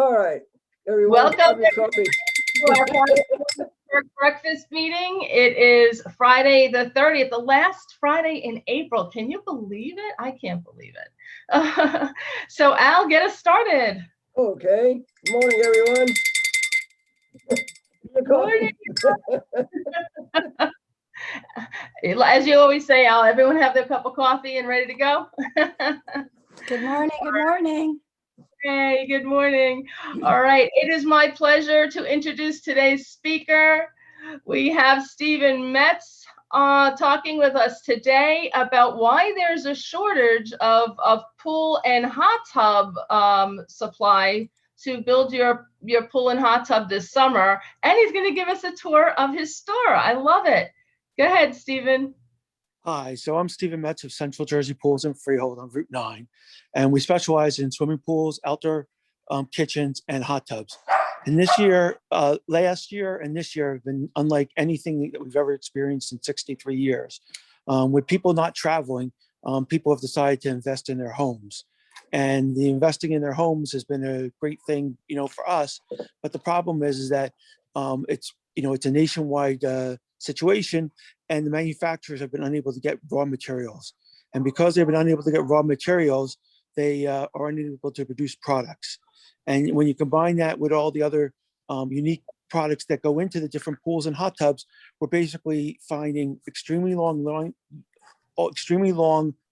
All right, everyone, Welcome have your coffee. to our breakfast meeting. It is Friday the 30th, the last Friday in April. Can you believe it? I can't believe it. So Al, get us started. Okay, good morning, everyone. Your coffee. As you always say, Al, everyone have their cup of coffee and ready to go? Good morning, good morning. Hey, good morning. All right, it is my pleasure to introduce today's speaker. We have Stephen Metz talking with us today about why there's a shortage of pool and hot tub supply to build your pool and hot tub this summer. And he's going to give us a tour of his store. I love it. Go ahead, Stephen. Hi, so I'm Stephen Metz of Central Jersey Pools and Freehold on Route 9, and we specialize in swimming pools, outdoor kitchens, and hot tubs. And this year, last year and this year have been unlike anything that we've ever experienced in 63 years. With people not traveling, people have decided to invest in their homes. And the investing in their homes has been a great thing, for us. But the problem is that it's a nationwide situation, and the manufacturers have been unable to get raw materials. And because they've been unable to get raw materials, they are unable to produce products. And when you combine that with all the other unique products that go into the different pools and hot tubs, we're basically finding extremely long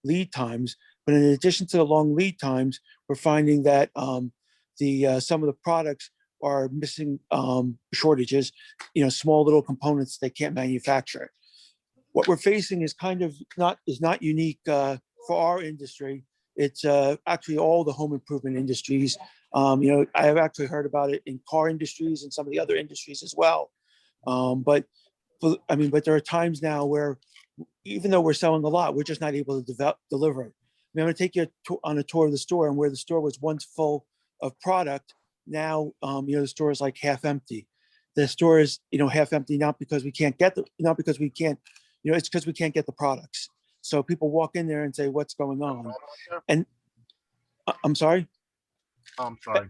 lead times. But in addition to the long lead times, we're finding that some of the products are missing shortages, small little components they can't manufacture. What we're facing is not unique for our industry. It's actually all the home improvement industries. I have actually heard about it in car industries and some of the other industries as well. But there are times now where even though we're selling a lot, we're just not able to deliver it. I'm going to take you on a tour of the store, and where the store was once full of product, now the store is like half empty. The store is half empty not because we can't get it's because we can't get the products. So people walk in there and say, "What's going on?" And I'm sorry. I'm sorry.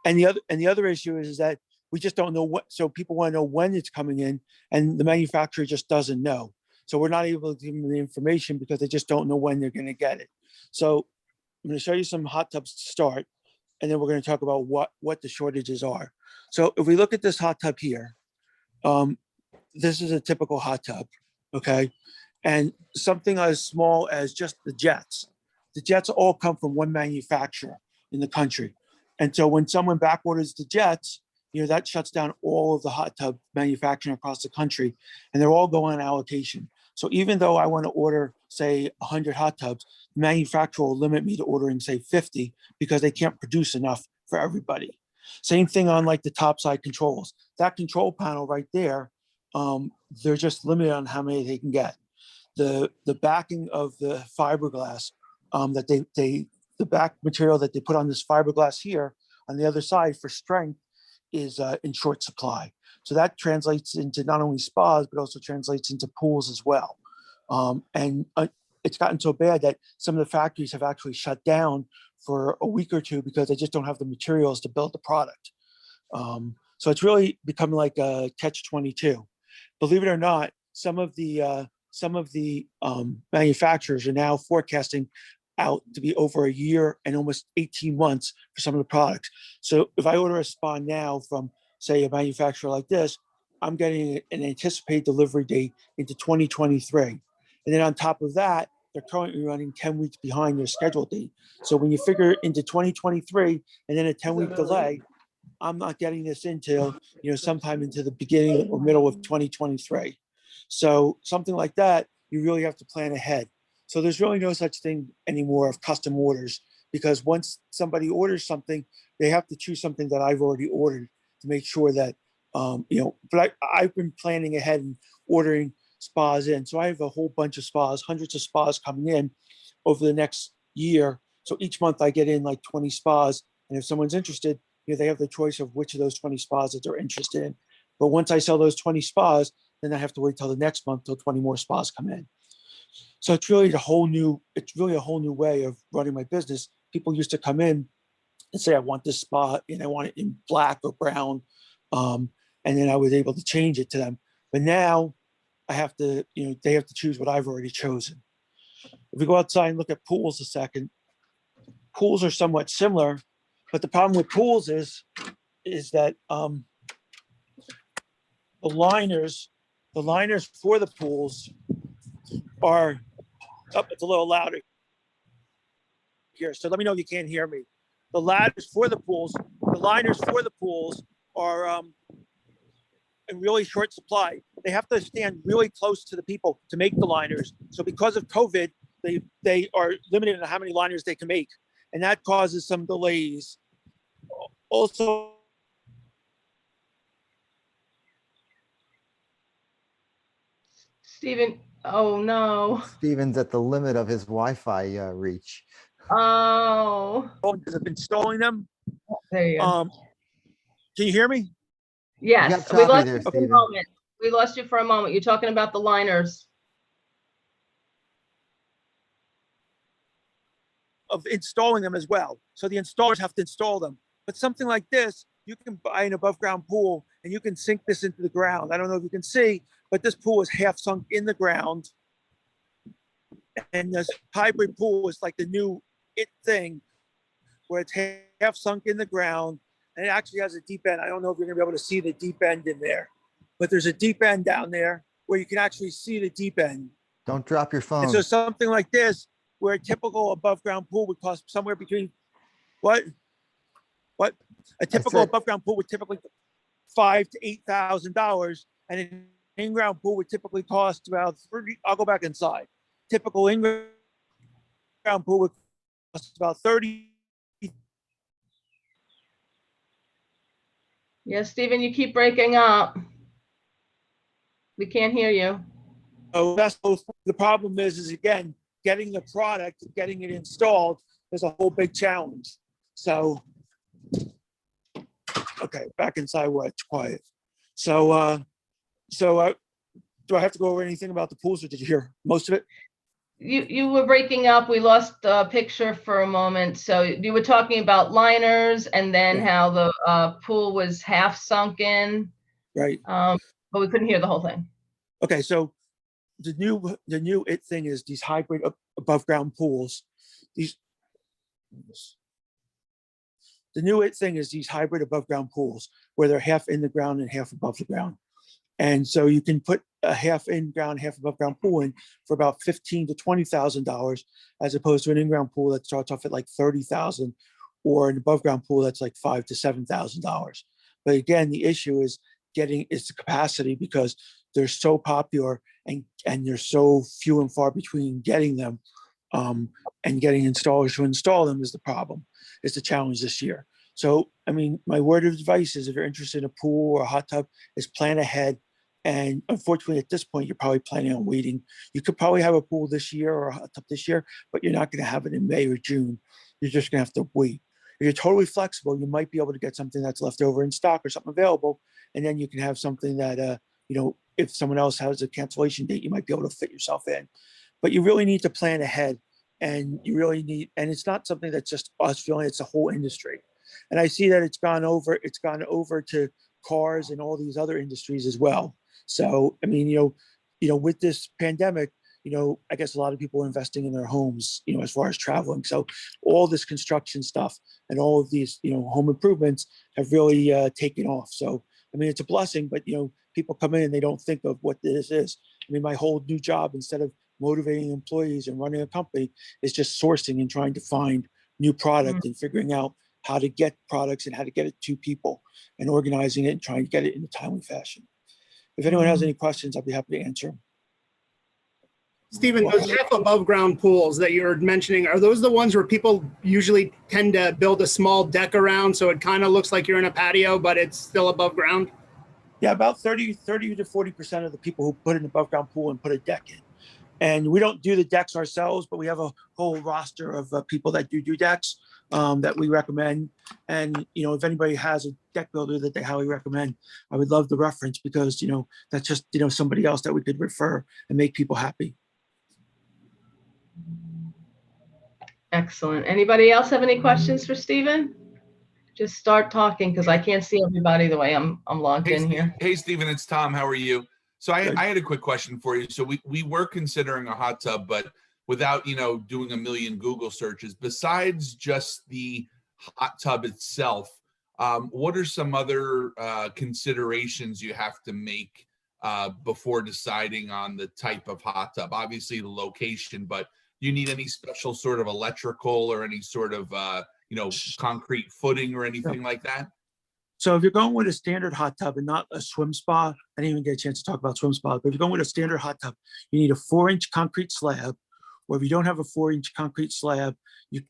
And the other issue is that we just don't know what. So people want to know when it's coming in, and the manufacturer just doesn't know. So we're not able to give them the information because they just don't know when they're going to get it. So I'm going to show you some hot tubs to start, and then we're going to talk about what the shortages are. So if we look at this hot tub here, this is a typical hot tub, okay? And something as small as just the jets. The jets all come from one manufacturer in the country. And so when someone back orders the jets, that shuts down all of the hot tub manufacturing across the country, and they're all going on allocation. So even though I want to order, say, 100 hot tubs, the manufacturer will limit me to ordering, say, 50 because they can't produce enough for everybody. Same thing on like the top side controls. That control panel right there, they're just limited on how many they can get. The backing of the fiberglass the back material that they put on this fiberglass here on the other side for strength is in short supply. So that translates into not only spas, but also translates into pools as well. It's gotten so bad that some of the factories have actually shut down for a week or two because they just don't have the materials to build the product. So it's really become like a catch-22. Believe it or not, some of the manufacturers are now forecasting out to be over a year and almost 18 months for some of the products. So if I order a spa now from, say, a manufacturer like this, I'm getting an anticipated delivery date into 2023. And then on top of that, they're currently running 10 weeks behind their scheduled date. So when you figure into 2023 and then a 10-week delay, I'm not getting this until sometime into the beginning or middle of 2023. So something like that, you really have to plan ahead. So there's really no such thing anymore of custom orders, because once somebody orders something, they have to choose something that I've already ordered to make sure that, but I've been planning ahead and ordering spas in. So I have a whole bunch of spas, hundreds of spas coming in over the next year. So each month I get in like 20 spas. And if someone's interested, they have the choice of which of those 20 spas that they're interested in. But once I sell those 20 spas, then I have to wait till the next month till 20 more spas come in. So it's really a whole new way of running my business. People used to come in and say I want this spot and I want it in black or brown, and then I was able to change it to them. But now I have to, they have to choose what I've already chosen. If we go outside and look at pools a second, pools are somewhat similar, but the problem with pools is that the liners for the pools are up. It's a little louder here, so let me know if you can't hear me. The liners for the pools are in really short supply. They have to stand really close to the people to make the liners. So because of COVID, they are limited in how many liners they can make, and that causes some delays. Also, Stephen, oh no. Steven's at the limit of his Wi-Fi reach. Oh, because of installing them. there you go. Can you hear me? Yes, got we choppy lost there, you for a Stephen. moment. We lost you for a moment. You're talking about the liners. Of installing them as well. So the installers have to install them. But something like this, you can buy an above ground pool and you can sink this into the ground. I don't know if you can see, but this pool is half sunk in the ground. And this hybrid pool is like the new thing where it's half sunk in the ground and it actually has a deep end. I don't know if you're gonna be able to see the deep end in there, but there's a deep end down there where you can actually see the deep end. Don't drop your phone. And so something like this, where a typical above ground pool would cost somewhere between what? A typical above ground pool would typically $5,000 to $8,000, and an in-ground pool would typically cost about 30. I'll go back inside. Typical in-ground pool would cost about 30. Yes, Stephen, you keep breaking up. We can't hear you. So that's the problem is again, getting the product, getting it installed is a whole big challenge. So, okay, back inside where it's quiet. So, do I have to go over anything about the pools, or did you hear most of it? You were breaking up. We lost the picture for a moment. So you were talking about liners and then Yeah. how the pool was half sunken, Right. but we couldn't hear the whole thing. Okay, so the new thing is these hybrid above ground pools. The new thing is these hybrid above ground pools where they're half in the ground and half above the ground. And so you can put a half in ground, half above ground pool in for about $15,000 to $20,000, as opposed to an in-ground pool that starts off at like $30,000, or an above ground pool that's like $5,000 to $7,000. But again, the issue is the capacity, because they're so popular and they're so few and far between getting them, and getting installers to install them is the problem. It's the challenge this year. So, I mean, my word of advice is if you're interested in a pool or a hot tub, is plan ahead. And unfortunately, at this point, you're probably planning on waiting. You could probably have a pool this year or a hot tub this year, but you're not going to have it in May or June. You're just going to have to wait. If you're totally flexible, you might be able to get something that's left over in stock or something available. And then you can have something that, if someone else has a cancellation date, you might be able to fit yourself in. But you really need to plan ahead. And you really need, and it's not something that's just us feeling, it's a whole industry. And I see that it's gone over to cars and all these other industries as well. So, I mean, with this pandemic, I guess a lot of people are investing in their homes, as far as traveling. So all this construction stuff and all of these, home improvements have really taken off. So, I mean, it's a blessing, but, people come in and they don't think of what this is. I mean, my whole new job, instead of motivating employees and running a company, is just sourcing and trying to find new product and figuring out how to get products and how to get it to people and organizing it and trying to get it in a timely fashion. If anyone has any questions, I'll be happy to answer them. Stephen, those half above ground pools that you're mentioning, are those the ones where people usually tend to build a small deck around so it kind of looks like you're in a patio, but it's still above ground? Yeah, about 30 to 40% of the people who put an above ground pool and put a deck in. And we don't do the decks ourselves, but we have a whole roster of people that do decks that we recommend. And, if anybody has a deck builder that they highly recommend, I would love the reference, because, that's just, somebody else that we could refer and make people happy. Excellent. Anybody else have any questions for Stephen? just start talking because I can't see everybody the way I'm logged Hey, in here. Hey, Stephen, it's Tom. How are you? So I Good. had a quick question for you. So we were considering a hot tub, but without, doing a million Google searches, besides just the hot tub itself, what are some other considerations you have to make before deciding on the type of hot tub? Obviously the location, but do you need any special sort of electrical or any sort of, concrete footing or anything like that? So if you're going with a standard hot tub and not a swim spa, I didn't even get a chance to talk about swim spa, but if you're going with a standard hot tub, you need a 4-inch concrete slab, or if you don't have a 4-inch concrete slab,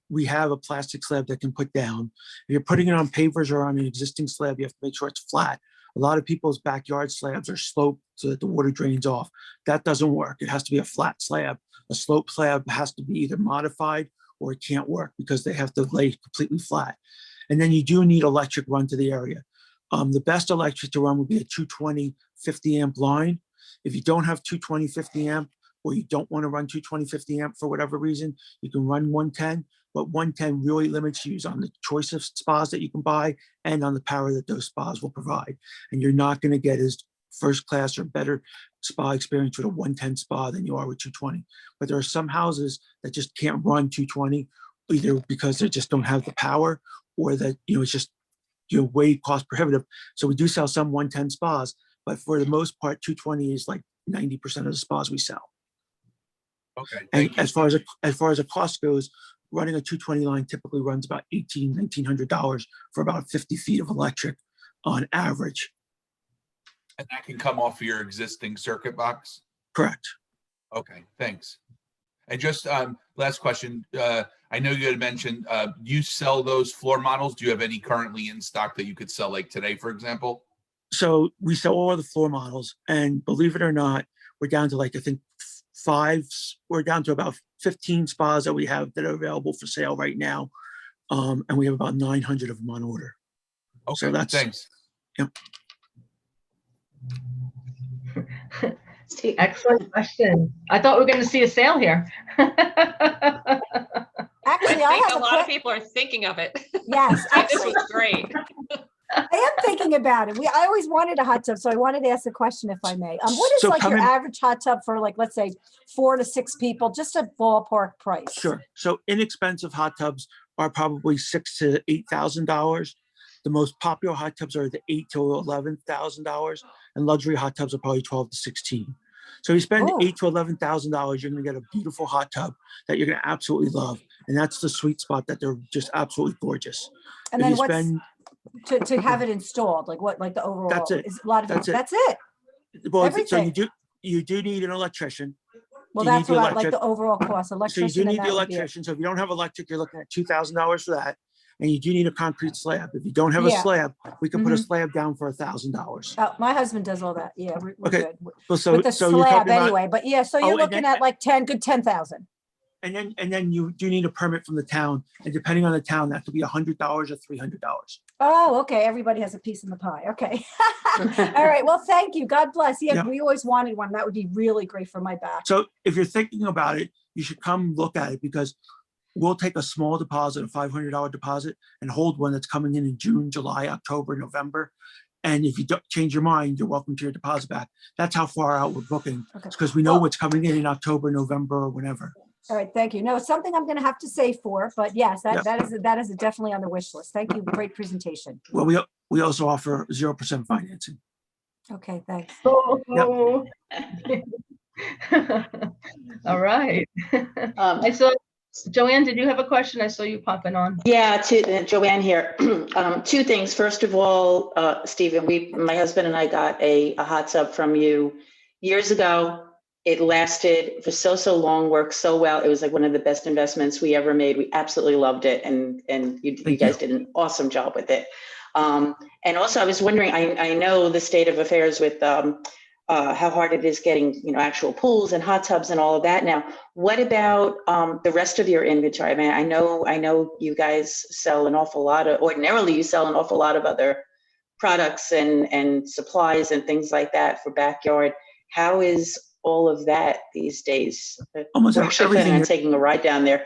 we have a plastic slab that can put down. If you're putting it on pavers or on an existing slab, you have to make sure it's flat. A lot of people's backyard slabs are sloped so that the water drains off. That doesn't work. It has to be a flat slab. A slope slab has to be either modified or it can't work because they have to lay completely flat. And then you do need electric run to the area. The best electric to run would be a 220 50 amp line. If you don't have 220 50 amp, or you don't want to run 220 50 amp for whatever reason, you can run 110, but 110 really limits you on the choice of spas that you can buy and on the power that those spas will provide. And you're not going to get as first class or better spa experience with a 110 spa than you are with 220. But there are some houses that just can't run 220, either because they just don't have the power or that, it's just, way cost prohibitive. So we do sell some 110 spas, but for the most part, 220 is like 90% of the spas we sell. Okay. And as far as a cost goes, running a 220 line typically runs about $1,900 for about 50 feet of electric on average. And that can come off of your existing circuit box? Correct. Okay, thanks. And just last question. I know you had mentioned you sell those floor models. Do you have any currently in stock that you could sell like today, for example? So we sell all the floor models, and believe it or not, we're down to like, I think we're down to about 15 spas that we have that are available for sale right now. And we have about 900 of them on order. Okay, so that's, thanks. Yep. Excellent question. I thought we were going to see a sale here. Actually, I I think have a lot of people are thinking of it. Yes, This actually, was great. I am thinking about it. I always wanted a hot tub, so I wanted to ask a question if I may. What is So like your coming- average hot tub for, like, let's say 4 to 6 people, just a ballpark price? Sure. So inexpensive hot tubs are probably $6,000 to $8,000. The most popular hot tubs are the $8,000 to $11,000, and luxury hot tubs are probably $12,000 to $16,000. So you spend Oh. $8,000 to $11,000, you're going to get a beautiful hot tub that you're going to absolutely love, and that's the sweet spot, that they're just absolutely gorgeous. And If then you what's spend, to have it installed? Like what? Like the overall? That's it. Is a lot of That's it. That's it. well, so everything. you do need an electrician. Well, Do you that's need the what I like, electric? the overall cost. So you Electrician. do and need that the would be it. electrician. So if you don't have electric, you're looking at $2,000 for that. And you do need a concrete slab. If you don't have a Yeah. slab, we can put a Mhm. slab down for $1,000. Oh, my husband does all that. Yeah, we're Okay. good. Well, so With the so you're slab talking about, anyway, but yeah, so Oh, you're and looking then- at like 10,000. and then you do need a permit from the town, and depending on the town, that could be $100 or $300. Oh, okay. Everybody has a piece in the pie. Okay. All right. Well, thank you. God bless. Yeah, Yeah. we always wanted one. That would be really great for my back. So if you're thinking about it, you should come look at it, because we'll take a small deposit, a $500 deposit, and hold one that's coming in June, July, October, November. And if you don't change your mind, you're welcome to your deposit back. That's how far out we're booking, Okay. because we know Well- what's coming in October, November, or whenever. All right. Thank you. No, it's something I'm going to have to save for, but yes, Yep. that is definitely on the wish list. Thank you. Great presentation. Well, we also offer 0% financing. Okay. Thanks. Oh. All right. I saw, Joanne, did you have a question? I saw you popping on. Yeah, Joanne here. Two things. First of all, Stephen, my husband and I got a hot tub from you years ago. It lasted for so long, worked so well. It was like one of the best investments we ever made. We absolutely loved it, and you guys did an awesome job with it. And also, I was wondering, I know the state of affairs with how hard it is getting, actual pools and hot tubs and all of that. Now, what about the rest of your inventory? I mean, I know you guys sell an awful lot of, ordinarily you sell an awful lot of other products and supplies and things like that for backyard. How is all of that these days? Almost We're actually planning everything. on taking a ride down there.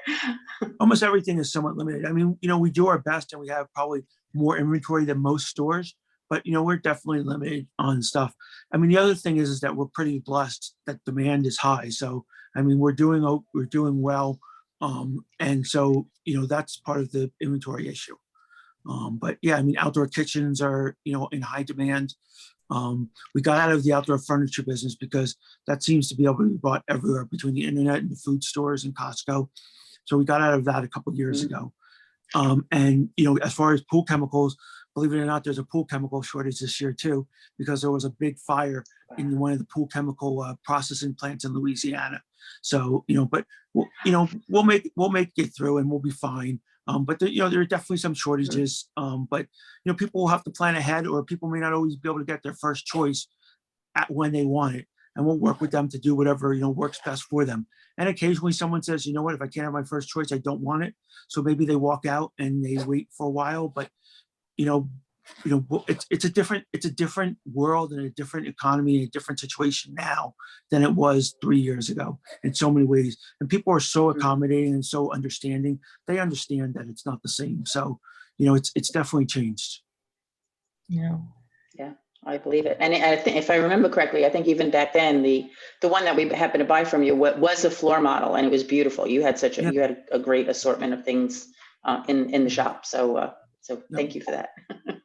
Almost everything is somewhat limited. I mean, we do our best, and we have probably more inventory than most stores, but we're definitely limited on stuff. I mean, the other thing is that we're pretty blessed that demand is high. So, I mean, we're doing well. And so, that's part of the inventory issue. But yeah, I mean, outdoor kitchens are, in high demand. We got out of the outdoor furniture business because that seems to be able to be bought everywhere between the internet and the food stores and Costco. So we got out of that a couple of years ago. And, as far as pool chemicals, believe it or not, there's a pool chemical shortage this year too, because there was a big fire in one of the pool chemical processing plants in Louisiana. So, but we'll make it through and we'll be fine. But there are definitely some shortages. But people will have to plan ahead, or people may not always be able to get their first choice at when they want it. And we'll work with them to do whatever works best for them. And occasionally someone says, you know what, if I can't have my first choice, I don't want it. So maybe they walk out and they wait for a while. But it's a different world and a different economy and a different situation now than it was 3 years ago in so many ways. And people are so accommodating and so understanding. They understand that it's not the same. So, it's definitely changed. Yeah. Yeah, I believe it. And I think, if I remember correctly, I think even back then, the one that we happened to buy from you was a floor model, and it was beautiful. You had you had a great assortment of things in the shop. So thank you for that.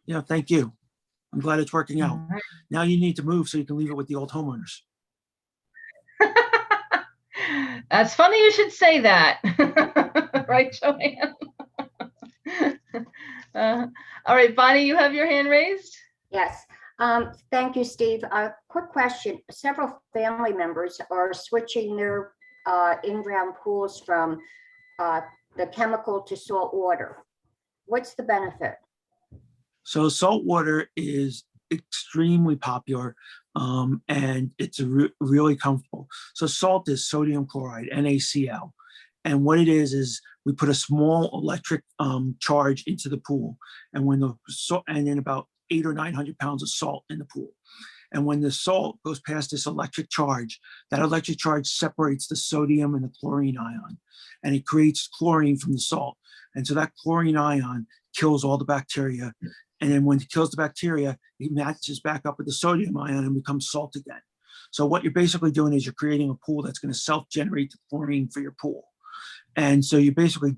Yeah, thank you. I'm glad it's working out. Now you need to move so you can leave it with the old homeowners. That's funny you should say that. Right, Joanne? All right, Bonnie, you have your hand raised? Yes. Thank you, Steve. Quick question. Several family members are switching their in-ground pools from the chemical to salt water. What's the benefit? So salt water is extremely popular, and it's really comfortable. So salt is sodium chloride, NaCl. And what it is we put a small electric charge into the pool, and then about 800 or 900 pounds of salt in the pool. And when the salt goes past this electric charge, that electric charge separates the sodium and the chlorine ion, and it creates chlorine from the salt. And so that chlorine ion kills all the bacteria. And then when it kills the bacteria, it matches back up with the sodium ion and becomes salt again. So what you're basically doing is you're creating a pool that's going to self-generate the chlorine for your pool. And so you basically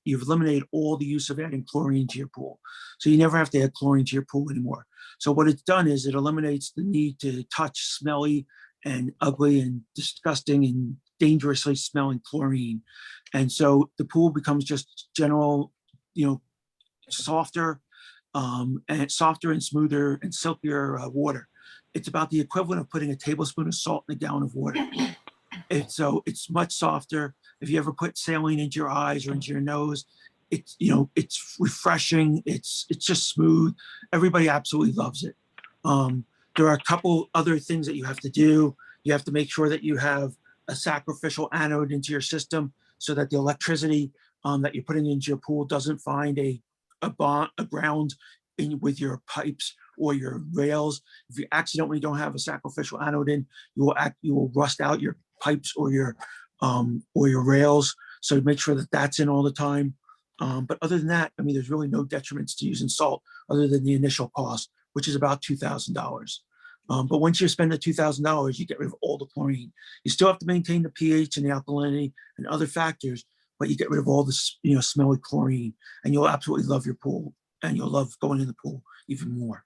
you've eliminated all the use of adding chlorine to your pool. So you never have to add chlorine to your pool anymore. So what it's done is it eliminates the need to touch smelly and ugly and disgusting and dangerously smelling chlorine. And so the pool becomes just general, softer and softer and smoother and silkier water. It's about the equivalent of putting a tablespoon of salt in a gallon of water. It's much softer. If you ever put saline into your eyes or into your nose, it's refreshing. It's just smooth. Everybody absolutely loves it. There are a couple other things that you have to do. You have to make sure that you have a sacrificial anode into your system so that the electricity that you're putting into your pool doesn't find a ground with your pipes or your rails. If you accidentally don't have a sacrificial anode in, you will rust out your pipes or your rails. So make sure that that's in all the time. But other than that, I mean, there's really no detriments to using salt other than the initial cost, which is about $2,000. But once you spend the $2,000, you get rid of all the chlorine. You still have to maintain the pH and the alkalinity and other factors, but you get rid of all this, smelly chlorine, and you'll absolutely love your pool, and you'll love going in the pool even more.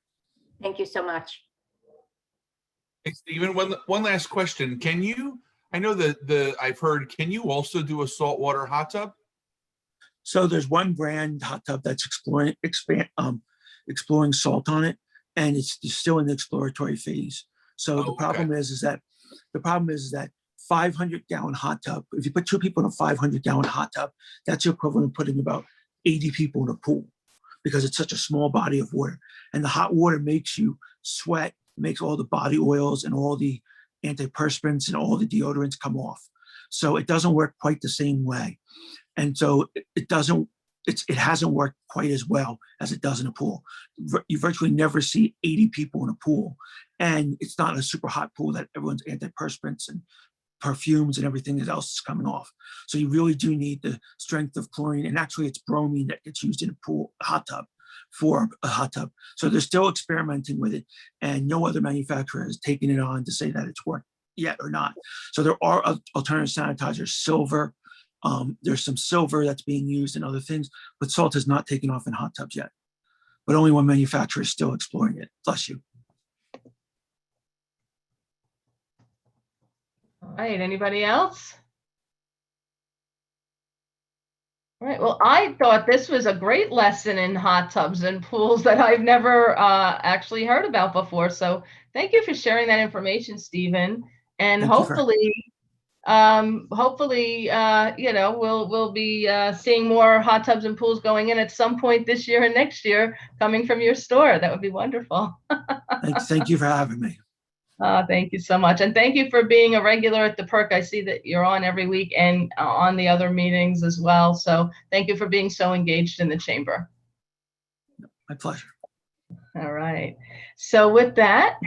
Thank you so much. Hey, Stephen, one last question. Can you, I know that I've heard, can you also do a saltwater hot tub? So there's one brand hot tub that's exploring salt on it, and it's still in the exploratory phase. So the problem is that 500-gallon hot tub, if you put two people in a 500-gallon hot tub, that's the equivalent of putting about 80 people in a pool, because it's such a small body of water. And the hot water makes you sweat, makes all the body oils and all the antiperspirants and all the deodorants come off. So it doesn't work quite the same way. And so it hasn't worked quite as well as it does in a pool. You virtually never see 80 people in a pool. And it's not a super hot pool that everyone's antiperspirants and perfumes and everything else is coming off. So you really do need the strength of chlorine. And actually it's bromine that gets used in a pool, a hot tub, for a hot tub. So they're still experimenting with it, and no other manufacturer has taken it on to say that it's worked yet or not. So there are alternative sanitizers, silver. There's some silver that's being used in other things, but salt has not taken off in hot tubs yet. But only one manufacturer is still exploring it. Bless you. All right, anybody else? All right, well, I thought this was a great lesson in hot tubs and pools that I've never actually heard about before. So thank you for sharing that information, Stephen. And hopefully, you know, we'll be seeing more hot tubs and pools going in at some point this year and next year coming from your store. That would be wonderful. Thank you for having me. Thank you so much. And thank you for being a regular at the Perk. I see that you're on every week and on the other meetings as well. So thank you for being so engaged in the chamber. My pleasure. All right. So with that,